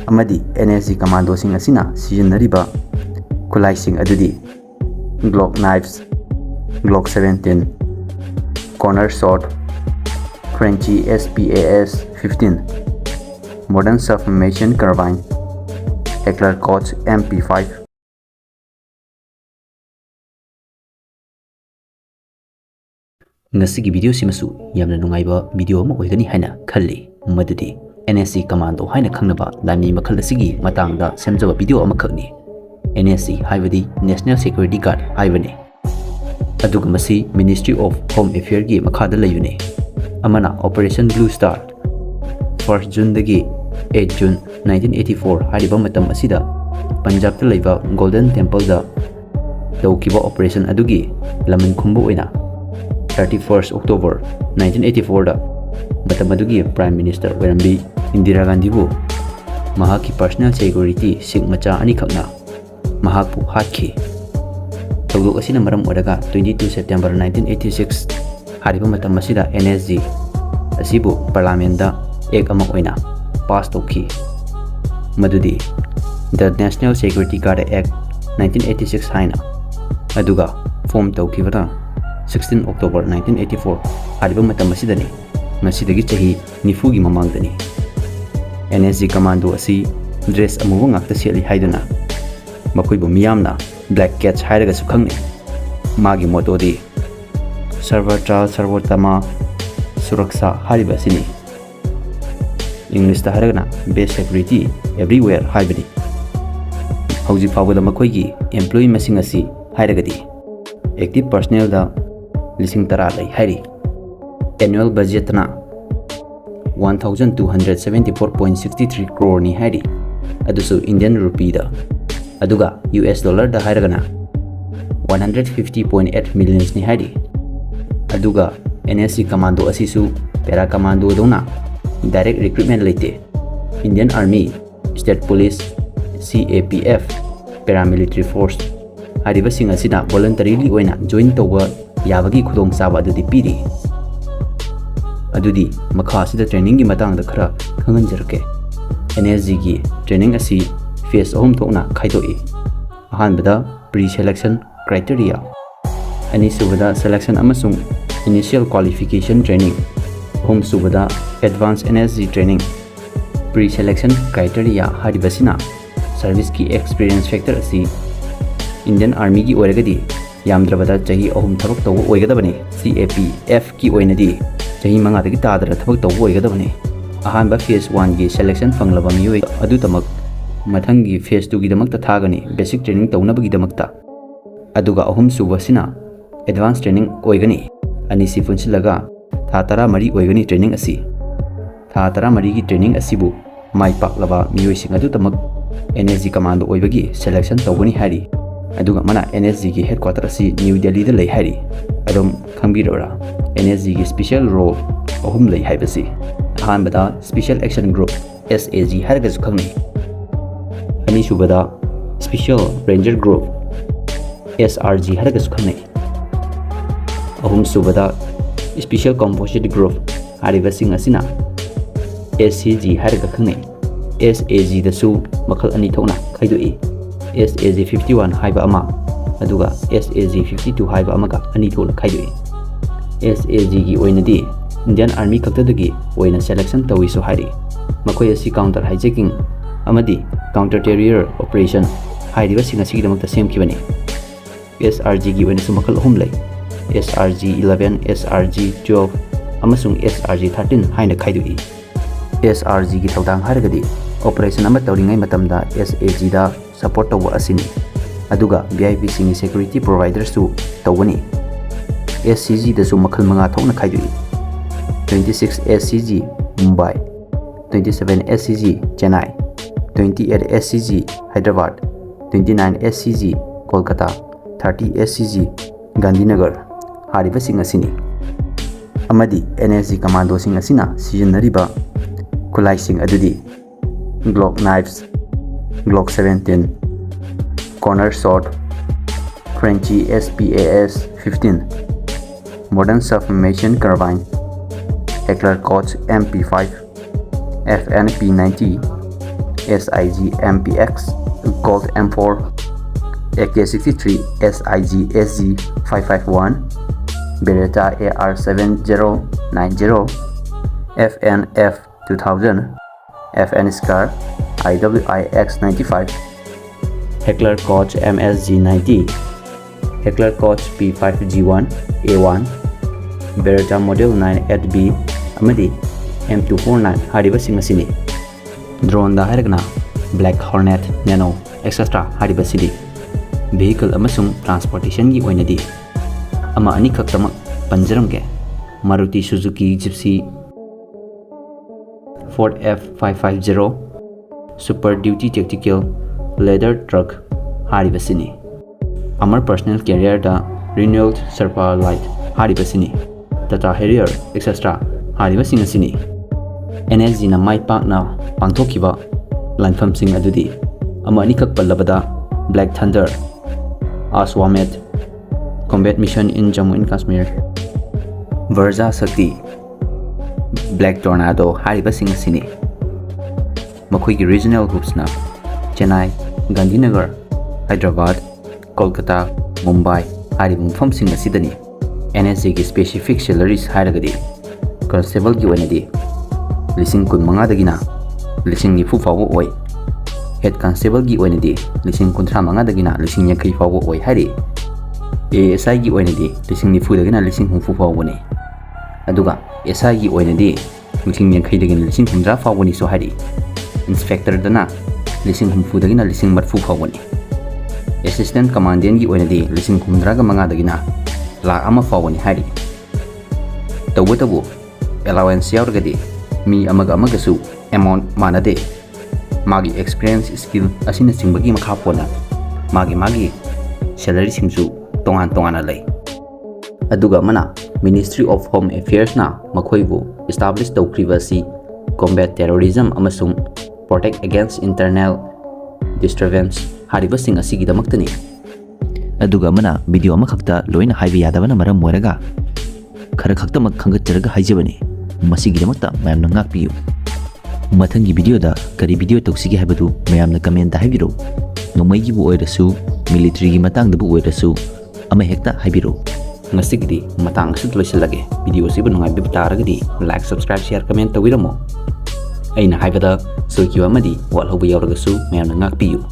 amadi NSG Commando sing asina sizinariba kulai sing adudi Glock knives, Glock 17, corner sword, Frenchy SPAS 15, modern submachine carbine, Heckler Koch MP5. Ngasigi video simasu yamna nungaiba video ama oigani haina khalli madudi NSG Commando haina khangnaba lami makhal asigi matangda semjaba video ama khakni NSG haibadi National Security Guard haibani aduga masi Ministry of Home Affairs gi makhada layune amana Operation Blue Star 1st June dagi 8 June 1984 hariba matam asida Punjab ta laiba Golden Temple da tawkiba operation adugi laman khumbu oina 31st October 1984 da Batamadugi Prime Minister Werambi Indira Gandhi bu mahaki personal security sing macha ani khakna mahapu hatki tawduk asina maram odaga 22 September 1986 hariba matam asida NSG asibu parliament da ek ama oina pass tawki madudi the National Security Guard Act 1986 haina aduga form tawki bata 16 October 1984 hariba matam asidani masidagi chahi nifugi mamangdani NSG Commando asi dress amuwa ngakta seli haiduna makoibu mayamna black cats hairaga sukhangni magi motto di sarvatra sarvotama suraksha hariba sini English ta haragana best security everywhere haibani hauji fawada makoigi employee masing asi hairagadi active personnel da lising tara lai hari annual budget na 1274.63 crore ni hari adusu Indian rupee da aduga US dollar da hairagana 150.8 millions ni hari aduga NSG Commando asisu para commando dona direct recruitment laite Indian Army, State Police, CAPF, paramilitary force hariba sing asina voluntarily oina join towa yabagi khudong saba adudi piri adudi makha asida training gi matang da khara khangan jarke NSG gi training asi phase ahum thokna khaidoi ahan bada pre selection criteria ani subada selection amasung initial qualification training ahum subada advanced NSG training pre selection criteria hariba sina service ki experience factor asi Indian Army gi oiragadi yamdrabada chahi ahum thabak taw oigadabani CAPF ki oinadi chahi manga dagi tadra thabak taw oigadabani ahanba phase 1 gi selection fanglaba miyoi adu tamak mathangi phase 2 gi damak ta thagani basic training tawnabagi damakta aduga ahum subasina advanced training oigani ani si funsilaga tha tara mari oigani training asi tha tara mari gi training asibu mai paklaba miyoi sing adu tamak NSG Commando oibagi selection tawgani hari aduga mana NSG gi headquarter asi New Delhi da lei hari adom khangbirora NSG gi special role ahum lei haibasi ahanbada special action group SAG harga sukhangni ani subada special ranger group SRG harga sukhangni ahum subada special composite group hariba sing asina SCG harga khangni SAG da su makhal ani thokna khaidoi SAG 51 haiba ama aduga SAG 52 haiba amaga ani thol khaidoi SAG gi oinadi Indian Army kaktadagi oina selection tawi so hari makoi asi counter hijacking amadi counter terror operation haidiba singa sigi damakta semkhibani SRG gi oina su makhal ahum lai SRG 11 SRG 12 amasung SRG 13 haina khaidoi SRG gi tawdang haragadi operation ama tawringai matamda SAG da support tawa asini aduga VIP singi security providers su tawani SCG da su makhal manga thokna khaidoi 26 SCG Mumbai 27 SCG Chennai 28 SCG Hyderabad 29 SCG Kolkata 30 SCG Gandhinagar hariba sing asini amadi NSG Commando sing asina sizinariba kulai sing adudi Glock knives, Glock 17, corner sword, Frenchy SPAS 15, modern submachine carbine, Heckler Koch MP5, FNP 90, SIG MPX Colt M4, AK-63 SIG SG 551, Beretta AR-7090, FNF 2000, FN Scar IWIX-95, Heckler Koch MSG-90, Heckler Koch P5G1 A1, Beretta Model 9 amadi M249 haribasing asini. Drone da hairagna Black Hornet Nano Extra haribasidi. Vehicle amasung transportation gi oinadi ama ani khaktamak panjaramge Maruti Suzuki Gypsy Ford F550 Super Duty Tactical Leather Truck haribasini. Amar personal carrier da Renault Serpa Light haribasini. Tata Harrier Extra haribasing asini. NSG na mai pakna pangthokiba lanfamsing adudi ama ani khak pallabada Black Thunder Aswamet Combat Mission in Jammu and Kashmir, Verza Sakti, Black Tornado haribasing asini. Makoigi regional groups na Chennai, Gandhinagar, Hyderabad, Kolkata, Mumbai haribung famsing asidani. NSG ki specific salaries hairagadi constable gi oinadi lising kun manga dagina lising ni fu fawo oi, head constable gi oinadi lising kuntra manga dagina lising yakai fawo oi hari, ASI gi oinadi lising ni fu dagina lising hu fu fawo ni, aduga SI gi oinadi lising yakai dagina lising hundra fawo ni so hari, inspector dana lising hu fu dagina lising mat fu fawo ni, assistant commandant gi oinadi lising hundra ga manga dagina la ama fawo ni hari. Tabu allowance yauragadi mi amaga amagasu amount manade magi experience skill asina singbagi makha pona magi salary singsu tongan lay. Aduga mana Ministry of Home Affairs na makhoibu establish tawkribasi combat terrorism amasung protect against internal disturbance haribasing asigi damaktani. Aduga mana video amakhakta loina haiba yadabana maram moiraga khara khaktamak khangatjaraga haijabani masigidamakta mayamna ngakpiyu. Mathangi video da kari video toksigi haibadu mayamna comment da haibiru. Nomaigi bu oirasu military gi matang da bu oirasu ama hekta haibiru. Ngasigidi matang sit loisilage video sibu nungai bi taragadi like subscribe share comment tawiramo. Eina haibada soikhiba amadi wathouba yaoragasu mayamna ngakpiyu.